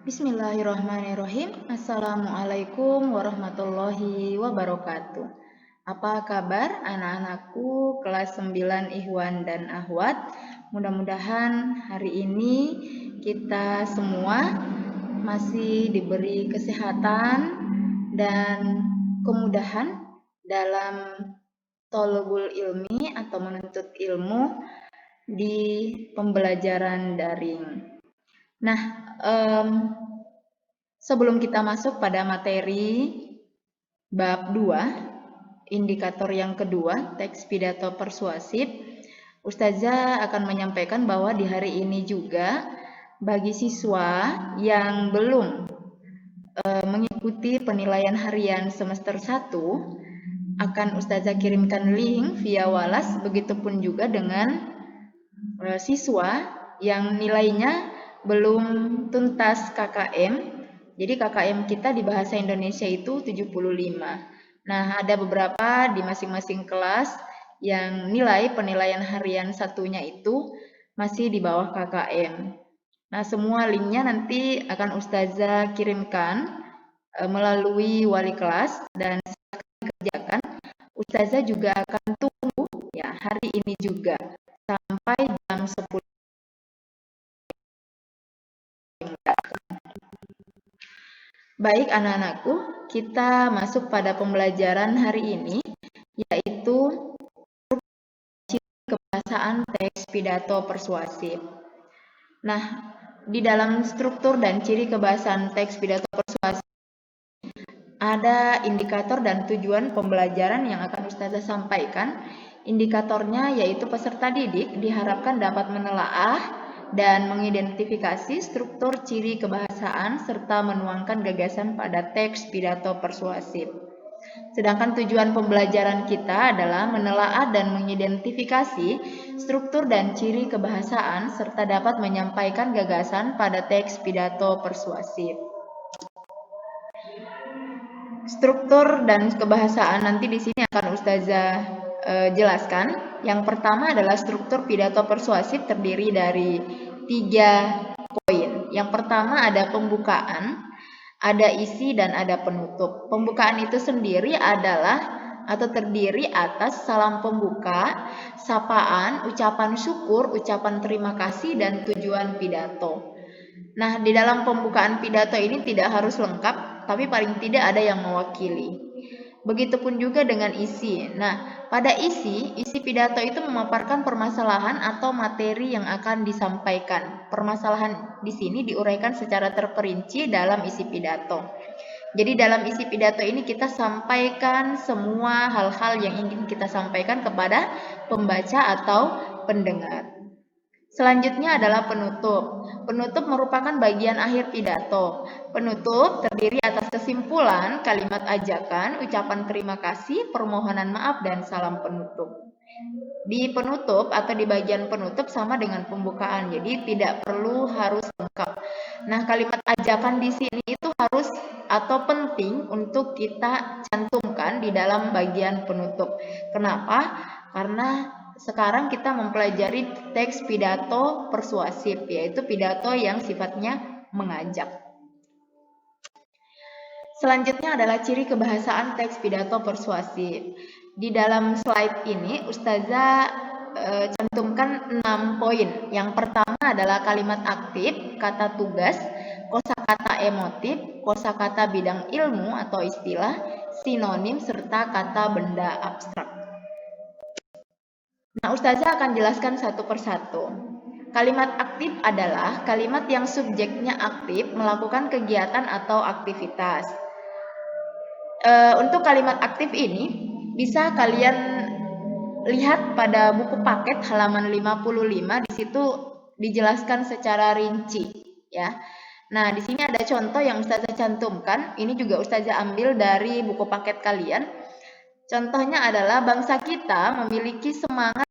Bismillahirrahmanirrahim. Assalamualaikum warahmatullahi wabarakatuh. Apa kabar anak-anakku kelas 9 Ikhwan dan Akhwat? Mudah-mudahan hari ini kita semua masih diberi kesehatan dan kemudahan dalam thalabul ilmi atau menuntut ilmu di pembelajaran daring. Nah, sebelum kita masuk pada materi bab 2, indikator yang kedua, teks pidato persuasif, Ustazah akan menyampaikan bahwa di hari ini juga bagi siswa yang belum mengikuti penilaian harian semester 1 akan Ustazah kirimkan link via Walas, begitupun juga dengan siswa yang nilainya belum tuntas KKM. Jadi KKM kita di bahasa Indonesia itu 75. Nah, ada beberapa di masing-masing kelas yang nilai penilaian harian satunya itu masih di bawah KKM. Nah, semua linknya nanti akan Ustazah kirimkan melalui wali kelas dan silakan dikerjakan. Ustazah juga akan tunggu ya hari ini juga sampai jam 10. Baik anak-anakku, kita masuk pada pembelajaran hari ini, yaitu ciri kebahasaan teks pidato persuasif. Nah, di dalam struktur dan ciri kebahasaan teks pidato persuasif, ada indikator dan tujuan pembelajaran yang akan Ustazah sampaikan. Indikatornya yaitu peserta didik diharapkan dapat menelaah dan mengidentifikasi struktur ciri kebahasaan serta menuangkan gagasan pada teks pidato persuasif. Sedangkan tujuan pembelajaran kita adalah menelaah dan mengidentifikasi struktur dan ciri kebahasaan serta dapat menyampaikan gagasan pada teks pidato persuasif. Struktur dan kebahasaan nanti di sini akan Ustazah jelaskan. Yang pertama adalah struktur pidato persuasif terdiri dari 3 poin. Yang pertama ada pembukaan, ada isi, dan ada penutup. Pembukaan itu sendiri adalah atau terdiri atas salam pembuka, sapaan, ucapan syukur, ucapan terima kasih, dan tujuan pidato. Nah, di dalam pembukaan pidato ini tidak harus lengkap, tapi paling tidak ada yang mewakili. Begitupun juga dengan isi. Nah, pada isi pidato itu memaparkan permasalahan atau materi yang akan disampaikan. Permasalahan di sini diuraikan secara terperinci dalam isi pidato. Jadi dalam isi pidato ini kita sampaikan semua hal-hal yang ingin kita sampaikan kepada pembaca atau pendengar. Selanjutnya adalah penutup. Penutup merupakan bagian akhir pidato. Penutup terdiri atas kesimpulan, kalimat ajakan, ucapan terima kasih, permohonan maaf, dan salam penutup. Di penutup atau di bagian penutup sama dengan pembukaan, jadi tidak perlu harus lengkap. Nah, kalimat ajakan di sini itu harus atau penting untuk kita cantumkan di dalam bagian penutup. Kenapa? Karena sekarang kita mempelajari teks pidato persuasif, yaitu pidato yang sifatnya mengajak. Selanjutnya adalah ciri kebahasaan teks pidato persuasif. Di dalam slide ini Ustazah cantumkan 6 poin. Yang pertama adalah kalimat aktif, kata tugas, kosakata emotif, kosakata bidang ilmu atau istilah, sinonim, serta kata benda abstrak. Nah, Ustazah akan jelaskan satu persatu. Kalimat aktif adalah kalimat yang subjeknya aktif melakukan kegiatan atau aktivitas. Untuk kalimat aktif ini bisa kalian lihat pada buku paket halaman 55, di situ dijelaskan secara rinci ya. Nah, di sini ada contoh yang Ustazah cantumkan. Ini juga Ustazah ambil dari buku paket kalian. Contohnya adalah bangsa kita memiliki semangat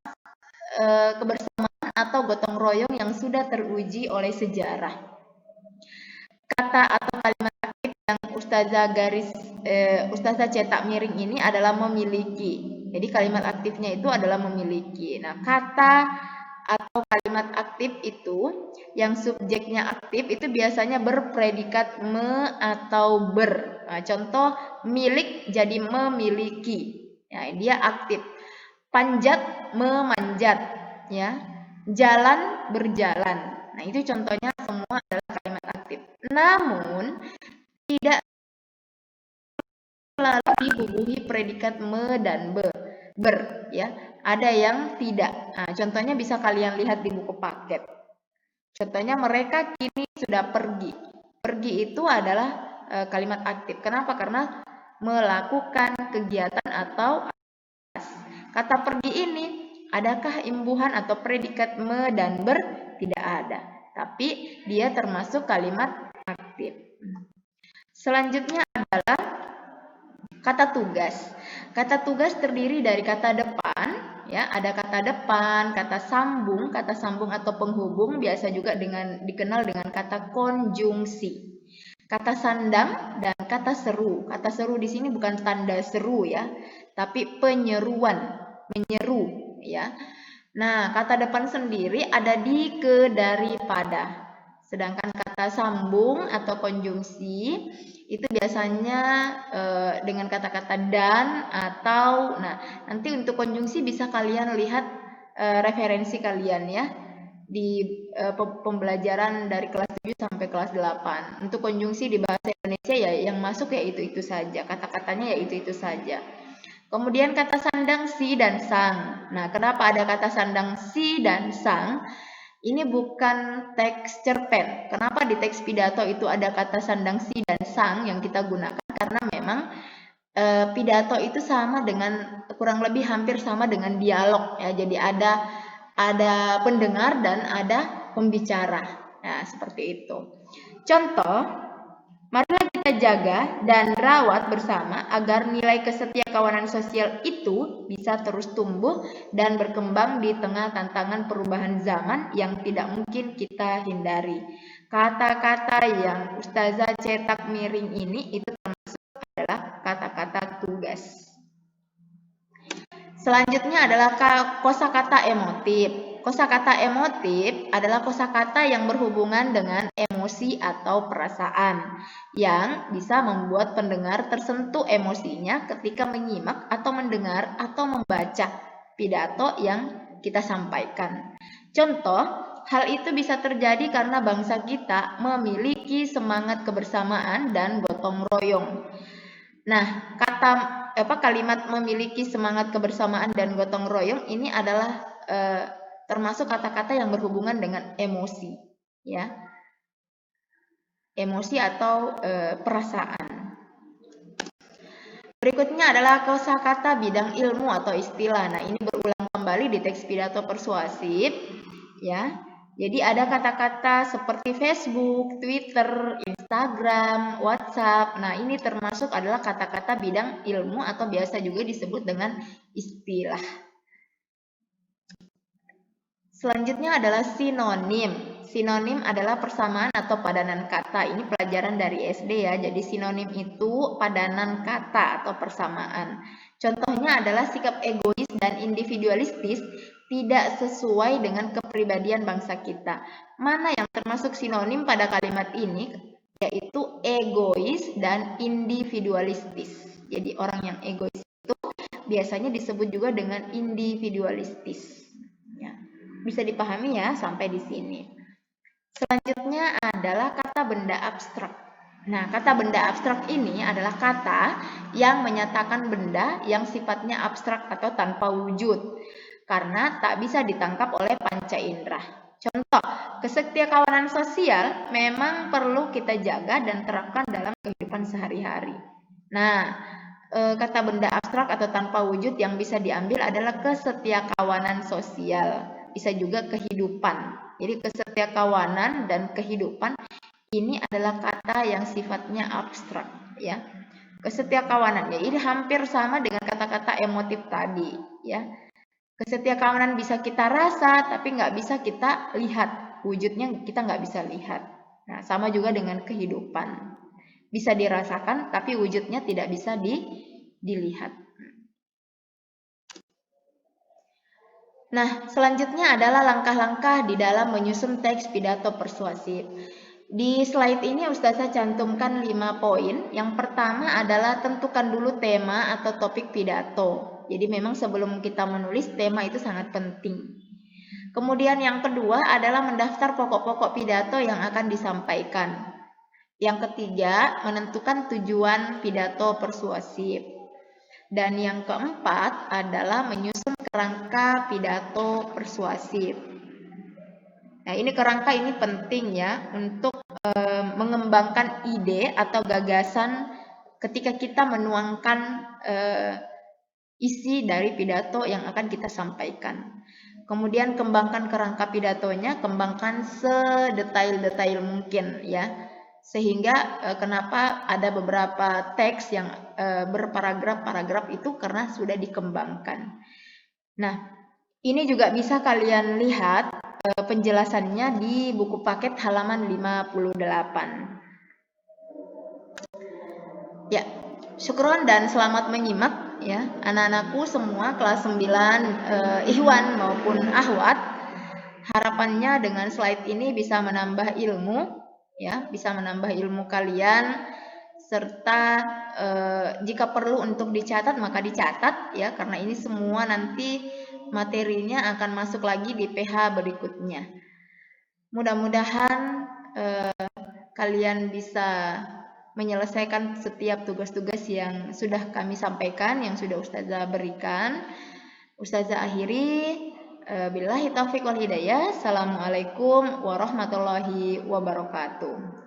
kebersamaan atau gotong royong yang sudah teruji oleh sejarah. Kata atau kalimat aktif yang Ustazah cetak miring ini adalah memiliki. Jadi kalimat aktifnya itu adalah memiliki. Nah, kata atau kalimat aktif itu yang subjeknya aktif itu biasanya berpredikat me atau ber. Nah, contoh milik jadi memiliki. Ya, dia aktif. Panjat memanjat, ya. Jalan berjalan. Nah, itu contohnya semua adalah kalimat aktif. Namun tidak selalu dibubuhi predikat me dan ber, ya. Ada yang tidak. Nah, contohnya bisa kalian lihat di buku paket. Contohnya mereka kini sudah pergi. Pergi itu adalah kalimat aktif. Kenapa? Karena melakukan kegiatan atau kata pergi ini adakah imbuhan atau predikat me dan ber? Tidak ada. Tapi dia termasuk kalimat aktif. Selanjutnya adalah kata tugas. Kata tugas terdiri dari kata depan, ya, ada kata depan, kata sambung atau penghubung, biasa juga dikenal dengan kata konjungsi. Kata sandang dan kata seru. Kata seru di sini bukan tanda seru, ya, tapi penyeruan, menyeru, ya. Nah, kata depan sendiri ada di ke daripada. Sedangkan kata sambung atau konjungsi itu biasanya dengan kata-kata dan atau. Nah, nanti untuk konjungsi bisa kalian lihat referensi kalian, ya, di pembelajaran dari kelas 7 sampai kelas 8. Untuk konjungsi di bahasa Indonesia ya yang masuk ya itu-itu saja, kata-katanya ya itu-itu saja. Kemudian kata sandang si dan sang. Nah, kenapa ada kata sandang si dan sang? Ini bukan teks cerpen. Kenapa di teks pidato itu ada kata sandang si dan sang yang kita gunakan? Karena memang pidato itu sama dengan kurang lebih hampir sama dengan dialog, ya. Jadi ada pendengar dan ada pembicara. Nah, seperti itu. Contoh, marilah kita jaga dan rawat bersama agar nilai kesetiakawanan sosial itu bisa terus tumbuh dan berkembang di tengah tantangan perubahan zaman yang tidak mungkin kita hindari. Kata-kata yang Ustazah cetak miring ini itu termasuk adalah kata-kata tugas. Selanjutnya adalah kosakata emotif. Kosakata emotif adalah kosakata yang berhubungan dengan emosi atau perasaan yang bisa membuat pendengar tersentuh emosinya ketika menyimak atau mendengar atau membaca pidato yang kita sampaikan. Contoh, hal itu bisa terjadi karena bangsa kita memiliki semangat kebersamaan dan gotong royong. Nah, kalimat memiliki semangat kebersamaan dan gotong royong ini adalah termasuk kata-kata yang berhubungan dengan emosi, ya. Emosi atau perasaan. Berikutnya adalah kosakata bidang ilmu atau istilah. Nah, ini berulang kembali di teks pidato persuasif, ya. Jadi ada kata-kata seperti Facebook, Twitter, Instagram, WhatsApp. Nah, ini termasuk adalah kata-kata bidang ilmu atau biasa juga disebut dengan istilah. Selanjutnya adalah sinonim. Sinonim adalah persamaan atau padanan kata. Ini pelajaran dari SD, ya. Jadi sinonim itu padanan kata atau persamaan. Contohnya adalah sikap egois dan individualistis tidak sesuai dengan kepribadian bangsa kita. Mana yang termasuk sinonim pada kalimat ini? Yaitu egois dan individualistis. Jadi orang yang egois itu biasanya disebut juga dengan individualistis. Ya. Bisa dipahami, ya, sampai di sini. Selanjutnya adalah kata benda abstrak. Nah, kata benda abstrak ini adalah kata yang menyatakan benda yang sifatnya abstrak atau tanpa wujud karena tak bisa ditangkap oleh panca indera. Contoh, kesetiakawanan sosial memang perlu kita jaga dan terapkan dalam kehidupan sehari-hari. Nah, kata benda abstrak atau tanpa wujud yang bisa diambil adalah kesetiakawanan sosial, bisa juga kehidupan. Jadi kesetiakawanan dan kehidupan ini adalah kata yang sifatnya abstrak, ya. Kesetiakawanan ya ini hampir sama dengan kata-kata emotif tadi, ya. Kesetiakawanan bisa kita rasa tapi nggak bisa kita lihat, wujudnya kita nggak bisa lihat. Nah, sama juga dengan kehidupan. Bisa dirasakan tapi wujudnya tidak bisa dilihat. Nah, selanjutnya adalah langkah-langkah di dalam menyusun teks pidato persuasif. Di slide ini Ustazah cantumkan 5 poin. Yang pertama adalah tentukan dulu tema atau topik pidato. Jadi memang sebelum kita menulis tema itu sangat penting. Kemudian yang kedua adalah mendaftar pokok-pokok pidato yang akan disampaikan. Yang ketiga, menentukan tujuan pidato persuasif. Dan yang keempat adalah menyusun kerangka pidato persuasif. Nah, ini kerangka ini penting ya untuk mengembangkan ide atau gagasan ketika kita menuangkan isi dari pidato yang akan kita sampaikan. Kemudian kembangkan kerangka pidatonya, kembangkan sedetail-detail mungkin ya. Sehingga kenapa ada beberapa teks yang berparagraf-paragraf itu karena sudah dikembangkan. Nah, ini juga bisa kalian lihat penjelasannya di buku paket halaman 58. Ya, syukron dan selamat menyimak ya anak-anakku semua kelas 9 Ikhwan maupun Ahwat. Harapannya dengan slide ini bisa menambah ilmu ya, bisa menambah ilmu kalian serta jika perlu untuk dicatat maka dicatat ya karena ini semua nanti materinya akan masuk lagi di PH berikutnya. Mudah-mudahan kalian bisa menyelesaikan setiap tugas-tugas yang sudah kami sampaikan, yang sudah Ustazah berikan. Ustazah akhiri, billahi taufiq wal hidayah. Assalamualaikum warahmatullahi wabarakatuh.